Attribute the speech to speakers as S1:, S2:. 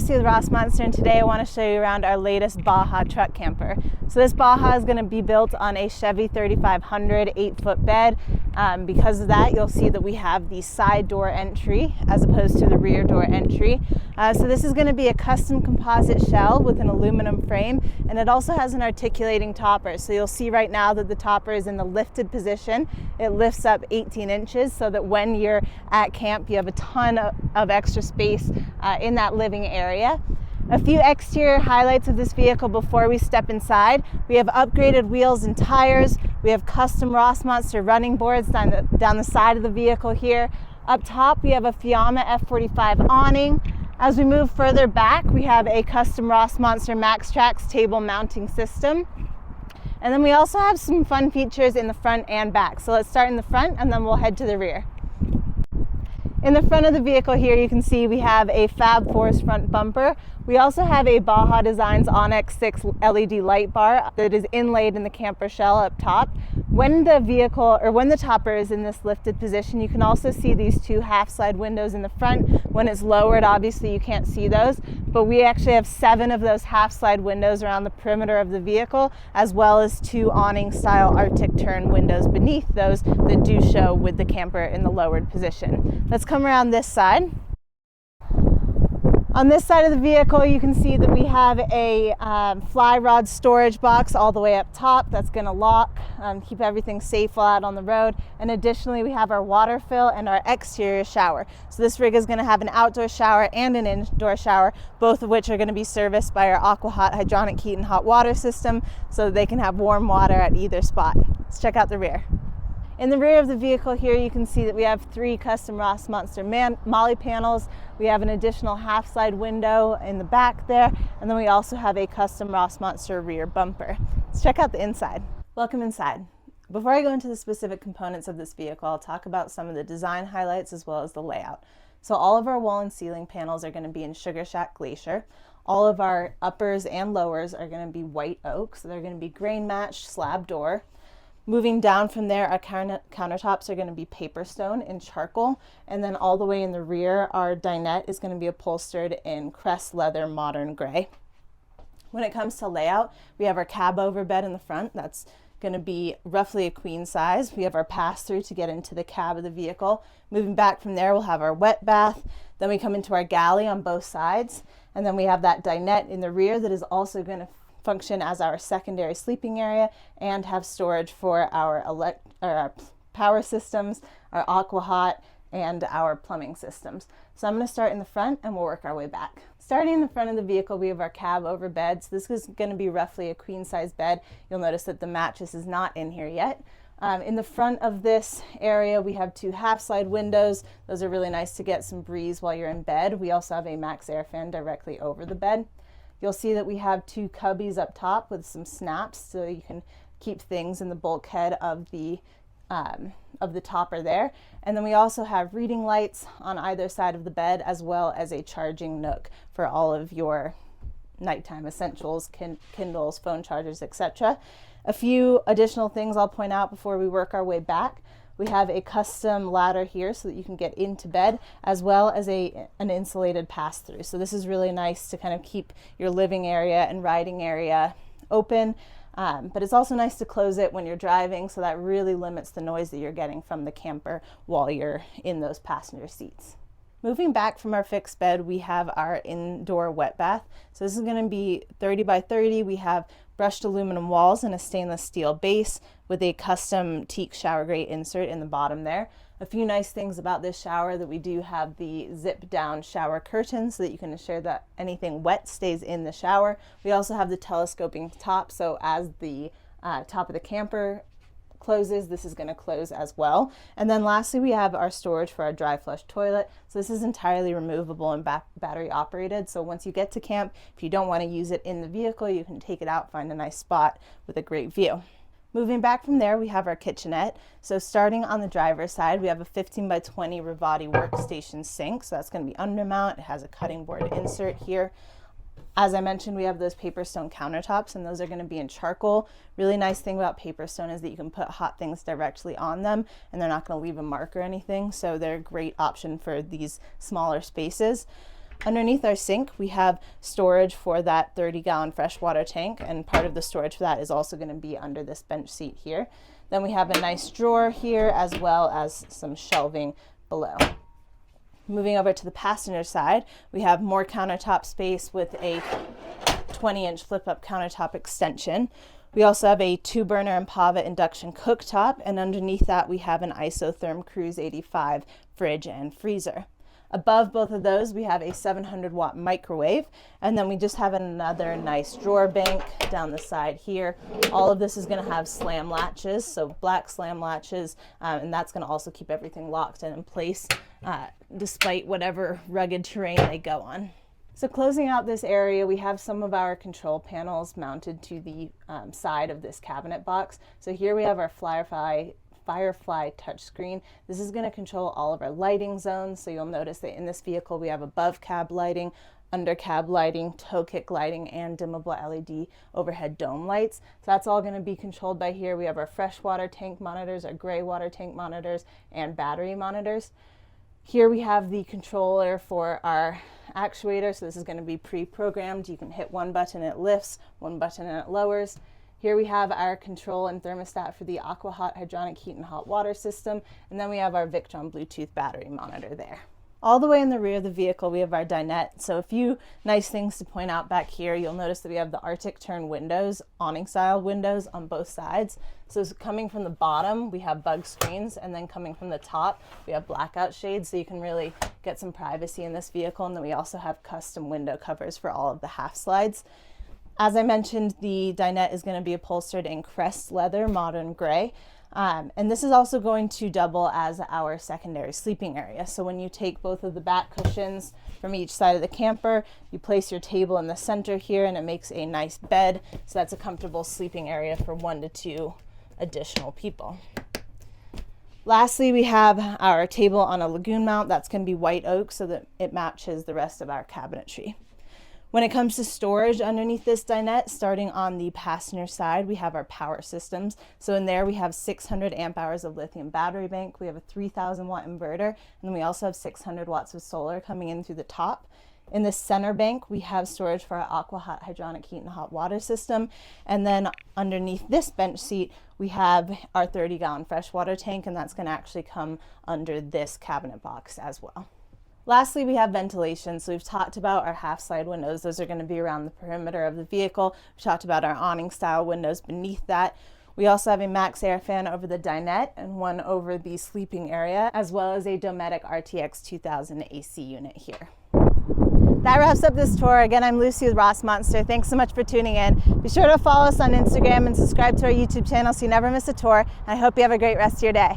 S1: Tracy with Rossmönster, and today I want to show you around our latest Baja Truck Camper. So this Baja is going to be built on a Chevy 3500 8-foot bed. Because of that, you'll see that we have the side door entry as opposed to the rear door entry. So this is going to be a custom composite shell with an aluminum frame, and it also has an articulating topper. So you'll see right now that the topper is in the lifted position. It lifts up 18 inches so that when you're at camp, you have a ton of extra space in that living area. A few exterior highlights of this vehicle before we step inside. We have upgraded wheels and tires. We have custom Rossmönster running boards down the side of the vehicle here. Up top, we have a Fiamma F45 awning. As we move further back, we have a custom Rossmönster MaxAir table mounting system. And then we also have some fun features in the front and back. So let's start in the front and then we'll head to the rear. In the front of the vehicle here, you can see we have a Fab Force front bumper. We also have a Baja Designs Onyx 6 LED light bar that is inlaid in the camper shell up top. When the topper is in this lifted position, you can also see these two half slide windows in the front. When it's lowered, obviously you can't see those, but we actually have 7 of those half slide windows around the perimeter of the vehicle, as well as 2 awning style Arctic Tern windows beneath those that do show with the camper in the lowered position. Let's come around this side. On this side of the vehicle, you can see that we have a fly rod storage box all the way up top that's going to lock, keep everything safe while out on the road. And additionally, we have our water fill and our exterior shower. So this rig is going to have an outdoor shower and an indoor shower, both of which are going to be serviced by our AquaHot hydronic heat and hot water system, so they can have warm water at either spot. Let's check out the rear. In the rear of the vehicle here, you can see that we have 3 custom Rossmönster molly panels. We have an additional half slide window in the back there, and then we also have a custom Rossmönster rear bumper. Let's check out the inside. Welcome inside. Before I go into the specific components of this vehicle, I'll talk about some of the design highlights as well as the layout. So all of our wall and ceiling panels are going to be in Suger Shack Glacier. All of our uppers and lowers are going to be white oak, so they're going to be grain matched slab door. Moving down from there, our countertops are going to be Paperstone in charcoal, and then all the way in the rear, our dinette is going to be upholstered in Crest leather modern gray. When it comes to layout, we have our cab over bed in the front. That's going to be roughly a queen size. We have our pass-through to get into the cab of the vehicle. Moving back from there, we'll have our wet bath. Then we come into our galley on both sides, and then we have that dinette in the rear that is also going to function as our secondary sleeping area and have storage for our power systems, our AquaHot, and our plumbing systems. So I'm going to start in the front and we'll work our way back. Starting in the front of the vehicle, we have our cab over bed. So this is going to be roughly a queen size bed. You'll notice that the mattress is not in here yet. In the front of this area, we have 2 half slide windows. Those are really nice to get some breeze while you're in bed. We also have a MaxAir fan directly over the bed. You'll see that we have 2 cubbies up top with some snaps so you can keep things in the bulkhead of the topper there. And then we also have reading lights on either side of the bed, as well as a charging nook for all of your nighttime essentials, Kindles, phone chargers, etc. A few additional things I'll point out before we work our way back. We have a custom ladder here so that you can get into bed, as well as an insulated pass-through. So this is really nice to kind of keep your living area and riding area open, but it's also nice to close it when you're driving, so that really limits the noise that you're getting from the camper while you're in those passenger seats. Moving back from our fixed bed, we have our indoor wet bath. So this is going to be 30 by 30. We have brushed aluminum walls and a stainless steel base with a custom teak shower grate insert in the bottom there. A few nice things about this shower: that we do have the zip down shower curtain so that you can ensure that anything wet stays in the shower. We also have the telescoping top, so as the top of the camper closes, this is going to close as well. And then lastly, we have our storage for our dry flush toilet. So this is entirely removable and battery operated. So once you get to camp, if you don't want to use it in the vehicle, you can take it out, find a nice spot with a great view. Moving back from there, we have our kitchenette. So starting on the driver's side, we have a 15 by 20 Ruvati workstation sink. So that's going to be undermount. It has a cutting board insert here. As I mentioned, we have those Paperstone countertops, and those are going to be in charcoal. Really nice thing about Paperstone is that you can put hot things directly on them, and they're not going to leave a mark or anything, so they're a great option for these smaller spaces. Underneath our sink, we have storage for that 30-gallon freshwater tank, and part of the storage for that is also going to be under this bench seat here. Then we have a nice drawer here as well as some shelving below. Moving over to the passenger side, we have more countertop space with a 20-inch flip-up countertop extension. We also have a 2-burner Empava induction cooktop, and underneath that we have an Isotherm Cruise 85 fridge and freezer. Above both of those, we have a 700-watt microwave, and then we just have another nice drawer bank down the side here. All of this is going to have slam latches, so black slam latches, and that's going to also keep everything locked and in place despite whatever rugged terrain they go on. So closing out this area, we have some of our control panels mounted to the side of this cabinet box. So here we have our Firefly touchscreen. This is going to control all of our lighting zones. So you'll notice that in this vehicle we have above cab lighting, under cab lighting, toe kick lighting, and dimmable LED overhead dome lights. So that's all going to be controlled by here. We have our freshwater tank monitors, our gray water tank monitors, and battery monitors. Here we have the controller for our actuator. So this is going to be pre-programmed. You can hit one button, it lifts, one button and it lowers. Here we have our control and thermostat for the AquaHot hydronic heat and hot water system, and then we have our Victron Bluetooth battery monitor there. All the way in the rear of the vehicle we have our dinette. So a few nice things to point out back here. You'll notice that we have the Arctic Tern windows, awning style windows on both sides. So coming from the bottom we have bug screens, and then coming from the top we have blackout shades, so you can really get some privacy in this vehicle. And then we also have custom window covers for all of the half slides. As I mentioned, the dinette is going to be upholstered in Crest leather, modern gray. And this is also going to double as our secondary sleeping area. So when you take both of the back cushions from each side of the camper, you place your table in the center here, and it makes a nice bed. So that's a comfortable sleeping area for 1 to 2 additional people. Lastly, we have our table on a lagoon mount. That's going to be white oak so that it matches the rest of our cabinetry. When it comes to storage underneath this dinette, starting on the passenger side, we have our power systems. So in there we have 600 amp hours of lithium battery bank, we have a 3,000 watt inverter, and we also have 600 watts of solar coming in through the top. In the center bank, we have storage for our AquaHot hydronic heat and hot water system. And then underneath this bench seat, we have our 30-gallon freshwater tank, and that's going to actually come under this cabinet box as well. Lastly, we have ventilation. So we've talked about our half slide windows. Those are going to be around the perimeter of the vehicle. We've talked about our awning style windows beneath that. We also have a MaxAir fan over the dinette and one over the sleeping area, as well as a Dometic RTX 2000 AC unit here. That wraps up this tour. Again, I'm Lucy with Rossmönster. Thanks so much for tuning in. Be sure to follow us on Instagram and subscribe to our YouTube channel so you never miss a tour. And I hope you have a great rest of your day.